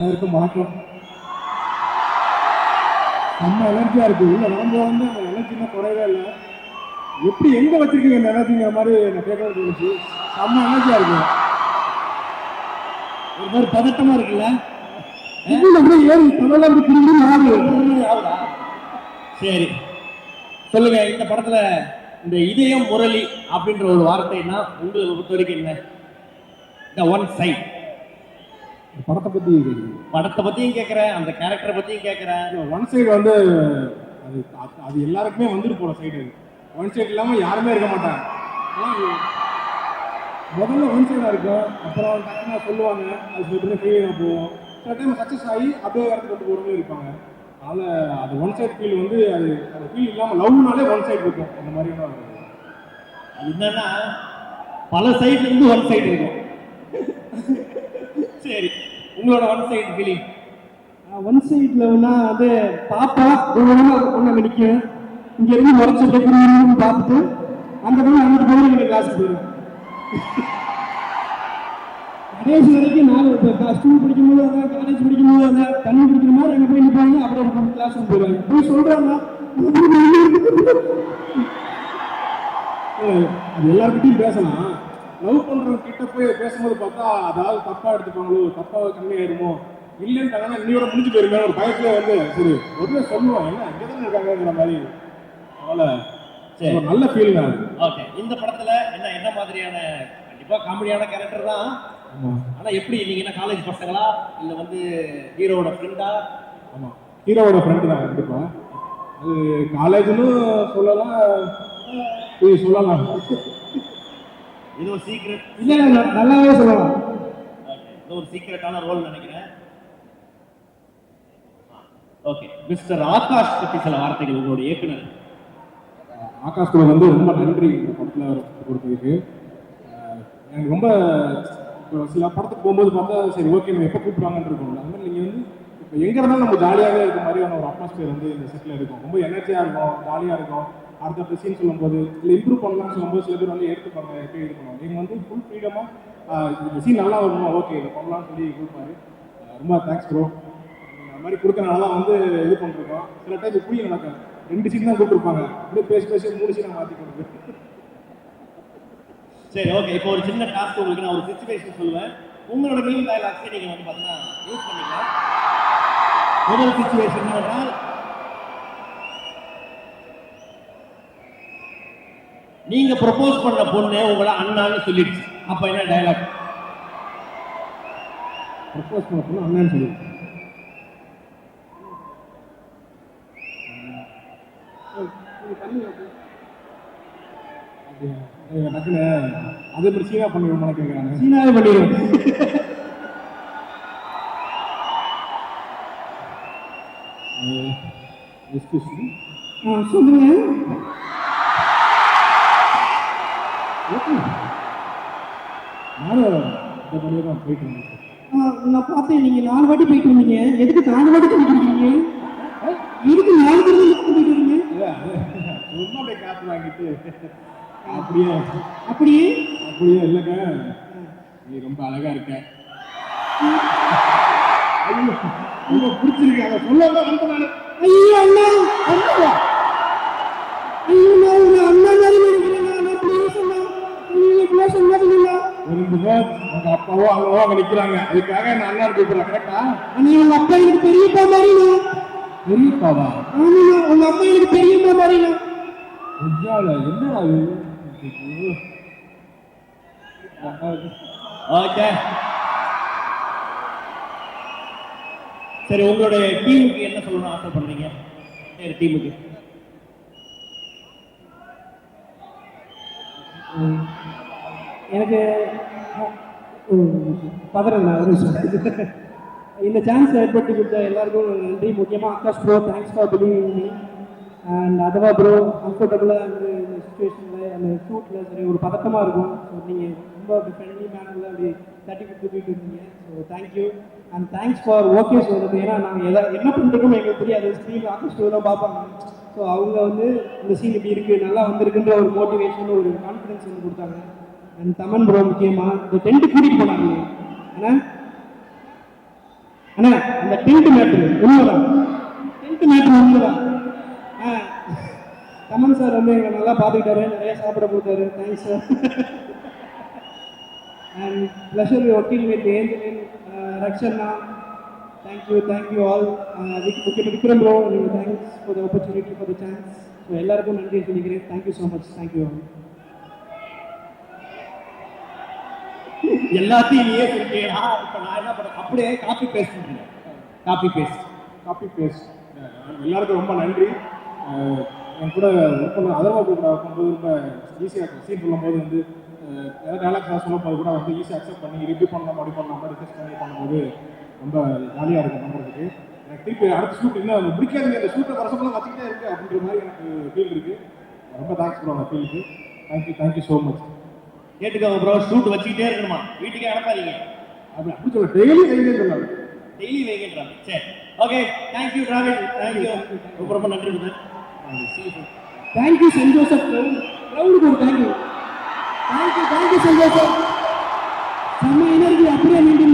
எல்லாருக்கும் வணக்கம். நம்ம எனர்ஜியா இருக்கு. இல்லை நம்ம வந்து அந்த எனர்ஜினா குறையவே இல்லை. எப்படி எங்க வச்சிருக்கீங்க இந்த எனர்ஜிங்கிற மாதிரி நான் கேட்கறது தோணுச்சு. செம்ம எனர்ஜியா இருக்கு. ஒரு மாதிரி பதட்டமா இருக்குல்ல. சரி சொல்லுங்க, இந்த படத்துல இந்த இதயம் முரளி அப்படின்ற ஒரு வார்த்தைன்னா உங்களுக்கு பொறுத்த வரைக்கும் என்ன? இந்த ஒன் சைட் படத்தை பத்தியும் கேட்கிறேன், அந்த கேரக்டரை பத்தியும் கேட்கிறேன். ஒன் சைடு வந்து அது அது எல்லாருக்குமே வந்துட்டு போற சைடு. ஒன் சைடு இல்லாம யாருமே இருக்க மாட்டாங்க. முதல்ல ஒன் சைடா இருக்கும், அப்புறம் டக்குனா சொல்லுவாங்க, அது சொல்லிட்டு ஃபெயிலியர் போவோம். சில டைம் சக்ஸஸ் ஆகி அப்படியே இடத்துக்கு வந்து போறவங்களும் இருப்பாங்க. அதனால அது ஒன் சைடு ஃபீல் வந்து அது அந்த ஃபீல் இல்லாம லவ்னாலே ஒன் சைடு இருக்கும். அந்த மாதிரியான அது என்னன்னா பல சைட்ல இருந்து ஒன் சைடு இருக்கும். சரி, உங்களோட ஒன் சைடு ஃபீலிங்? ஒன் சைட்லன்னா வந்து பாப்பா பொண்ணு நிற்கும், இங்க இருந்து முறைச்சு பார்த்துட்டு அந்த பொண்ணு அங்கிட்டு போய் எனக்கு கிளாஸுக்கு போயிடும். கடைசி வரைக்கும் நான் ஸ்கூல் படிக்கும்போது வந்தேன், காலேஜ் படிக்கும்போது வந்தேன், தண்ணி குடிக்கிற மாதிரி அங்கே போய் நிற்பாங்க, அப்படியே கிளாஸுக்கு போயிடுவாங்க. போய் சொல்றாங்க அது எல்லாருக்கிட்டையும் பேசலாம். லவ் பண்றவங்க கிட்ட போய் பேசும்போது பார்த்தா அதாவது தப்பா எடுத்துப்பாங்களோ, தப்பா கம்மியாயிருமோ, இல்லைன்னு இன்னையோட முடிஞ்சு போயிருங்க ஒரு பயத்துல வந்து சரி உடனே சொல்லுவோம், என்ன இங்கதானே இருக்காங்கிற மாதிரி. அதனால சரி, ஒரு நல்ல ஃபீல் தான். ஓகே, இந்த படத்துல என்ன என்ன மாதிரியான? கண்டிப்பா காமெடியான கேரக்டர் தான். ஆனா எப்படி நீங்க என்ன காலேஜ் பசங்களா இல்ல வந்து ஹீரோவோட ஃப்ரெண்டா? ஆமா, ஹீரோவோட ஃப்ரெண்டு தான் கண்டிப்பா. அது காலேஜ்னு சொல்லலாம், சொல்லலாம். இது ஒரு சீக்ரெட் இல்ல, நல்லாவே சொல்லலாம். இது ஒரு சீக்ரெட்டான ரோல் நினைக்கிறேன். ஓகே, மிஸ்டர் ஆகாஷ் பத்தி சில வார்த்தைகள் உங்களோட இயக்குனர். ஆகாஷ் கூட வந்து ரொம்ப நன்றி இந்த படத்தில் கொடுத்ததுக்கு. எனக்கு ரொம்ப சில படத்துக்கு போகும்போது பார்த்தா சரி ஓகே நம்ம எப்போ கூப்பிடுவாங்கன்னு இருக்கும். அந்த மாதிரி நீங்கள் வந்து இப்போ எங்கே இருந்தாலும் நம்ம ஜாலியாகவே இருக்க மாதிரியான ஒரு அட்மாஸ்பியர் வந்து இந்த செட்டில் இருக்கும். ரொம்ப எனர்ஜியாக இருக்கும், ஜாலியாக இருக்கும். அடுத்த சீன் சொல்லும்போது இல்லை இம்ப்ரூவ் பண்ணலாம்னு சொல்லும்போது சில பேர் வந்து எடுத்துப்பாங்க, எப்படி இது பண்ணுவாங்க. நீங்கள் வந்து ஃபுல் ஃப்ரீடமாக இந்த சீன் நல்லா வரணும், ஓகே இதை பண்ணலாம்னு சொல்லி கொடுப்பாரு. ரொம்ப தேங்க்ஸ் ப்ரோ. அந்த மாதிரி கொடுக்கறனால தான் வந்து இது பண்ணிருக்கோம். சில டைம் இப்படியும் நடக்கும், 2 சீன் தான் கூப்பிட்டுருப்பாங்க, அப்படியே பேசி 3 சீனை மாற்றி கொடுக்கு. சரி ஓகே, இப்போ ஒரு சின்ன டாஸ்க் உங்களுக்கு நான் ஒரு சிச்சுவேஷன் சொல்லுவேன். உங்களோட மீன் டயலாக்ஸை நீங்கள் வந்து பார்த்தீங்கன்னா யூஸ் பண்ணிக்கலாம். முதல் சிச்சுவேஷன் என்னவென்றால், நீங்க ப்ரொபோஸ் பண்ண பொண்ணு உங்களை அண்ணான்னு சொல்லிடுச்சு. அப்ப என்ன டயலாக்? ப்ரொபோஸ் பண்ண பொண்ணு அண்ணான்னு சொல்லிடுச்சு. டக்குன்னு அதே மாதிரி சீனா பண்ணிடுவோம் கேட்குறாங்க. சீனாவே பண்ணிடுவோம். சொல்லுங்க. நானும் இந்த மாதிரியே தான் போயிட்டு இருந்தேன். நான் பார்த்தேன், நீங்க 4 வாட்டி போயிட்டு வந்தீங்க. எதுக்கு 4 வாட்டி போயிட்டு இருக்கீங்க? இதுக்கு 4 தடவை போயிட்டு வரீங்க? சும்மா அப்படியே காத்து வாங்கிட்டு அப்படியே அப்படியே அப்படியே இல்லைங்க, நீ ரொம்ப அழகா இருக்க, ரொம்ப பிடிச்சிருக்கு, அதை சொல்லதான் வந்து நான் ஐயோ அண்ணா அண்ணா ஐயோ நான் ஒரு அண்ணா மாதிரி நினைக்கிறேன். நான் ப்ளீஸ் அண்ணா, நீங்க ப்ளீஸ் சொல்லாதீங்க. உங்க அப்பாவோ அம்மாவோ அங்க நிக்கிறாங்க, அதுக்காக நான் அண்ணா கூப்பிடுறேன். கரெக்டா? நீ உங்க அப்பா எனக்கு பெரியப்பா மாதிரி. பெரியப்பாவா? ஆமா, உங்க அப்பா எனக்கு பெரியப்பா மாதிரி. என்னடா இது? ஓகே சரி, உங்களுடைய டீமுக்கு என்ன சொல்லணும்னு ஆசைப்படுறீங்க? சரி, டீமுக்கு எனக்கு பதறேன். இந்த சான்ஸ் ஏற்படுத்தி கொடுத்த எல்லாருக்கும் நன்றி. முக்கியமாக Akash bro, thanks for believing me. And அதுவா ப்ரோ கம்ஃபர்டபுளாக இந்த சுச்சுவேஷனில் அந்த ஷூட்டில் சரி ஒரு பதட்டமாக இருக்கும். ஸோ நீங்கள் ரொம்ப ஃப்ரெண்ட்லி மேனரில் அப்படி தட்டி கொடுத்துட்டு இருந்தீங்க. So thank you and thanks for okay சொல்கிறது. ஏன்னா நாங்கள் என்ன பண்ணிருக்கோம் எங்களுக்கு தெரியாது. ஸ்க்ரீனில் ஆகாஷ் ப்ரோ தான் பார்ப்பாங்க. ஸோ அவங்க வந்து இந்த சீன் இப்படி இருக்குது, நல்லா வந்திருக்குன்ற ஒரு மோட்டிவேஷன், ஒரு கான்ஃபிடன்ஸ் வந்து கொடுத்தாங்க. அண்ட் தமன் ப்ரோ முக்கியமாக இந்த டென்ட்டு கூட்டிகிட்டு போனாங்க. ஏன்னா அண்ணா அந்த டென்ட் மேட்ரு உண்மைதான், டென்ட் மேட்ரு உண்மைதான். கமல் சார் வந்து எங்களை நல்லா பார்த்துக்கிட்டாரு, நிறைய சாப்பிட கொடுத்தாரு. Thanks sir. And pleasure working with Angeline, ரக்ஷன்னா, தேங்க்யூ ஆல். முக்கியமாக Vikram bro, thanks for the opportunity, for the chance. So எல்லாருக்கும் நன்றி சொல்லிக்கிறேன். Thank you so much. Thank you all. எல்லாத்தையும் நீயே சொல்லிட்டேடா. இப்போ நான் என்ன பண்ண, அப்படியே காப்பி பேஸ்ட் பண்ணுறேன். காப்பி பேஸ்ட் எல்லாருக்கும் ரொம்ப நன்றி. என் கூட ஒர்க் பண்ண அதர்வா கூட ஒர்க் பண்ணும்போது ரொம்ப ஈஸியாக இருக்கும். சீன் சொல்லும்போது வந்து ஏதாவது டேலாக்ஸ் சொல்லும்போது கூட வந்து ஈஸியாக அக்செப்ட் பண்ணி ரிவ்யூ பண்ணலாம், அப்படி பண்ணலாம், டிஸ்கஸ் பண்ணி பண்ணும்போது ரொம்ப ஜாலியாக இருக்கும் பண்ணுறதுக்கு. எனக்கு திருப்பி அடுத்த ஷூட் இன்னும் பிடிக்காது, அந்த ஷூட்டை வருஷமெல்லாம் வச்சுக்கிட்டே இருக்கு அப்படின்ற மாதிரி எனக்கு ஃபீல் இருக்குது. ரொம்ப தேங்க்ஸ் ப்ரோ அந்த ஃபீலுக்கு. Thank you so much. கேட்டுக்கோங்க ப்ரோ, ஷூட் வச்சுக்கிட்டே இருக்கணுமா, வீட்டுக்கே அனுப்பாதீங்க. அப்படி சொல்ல டெய்லி சொன்னாங்க, டெய்லி வைக்கின்றாங்க. சரி, ஓகே, தேங்க்யூ டிராவல், தேங்க்யூ, ரொம்ப நன்றி பிரதர். தேங்க்யூ சென்ட் ஜோசப் க்ரௌடுக்கு ஒரு தேங்க்யூ சென்ட் ஜோசப். செம்ம எனர்ஜி அப்படியே நீண்டி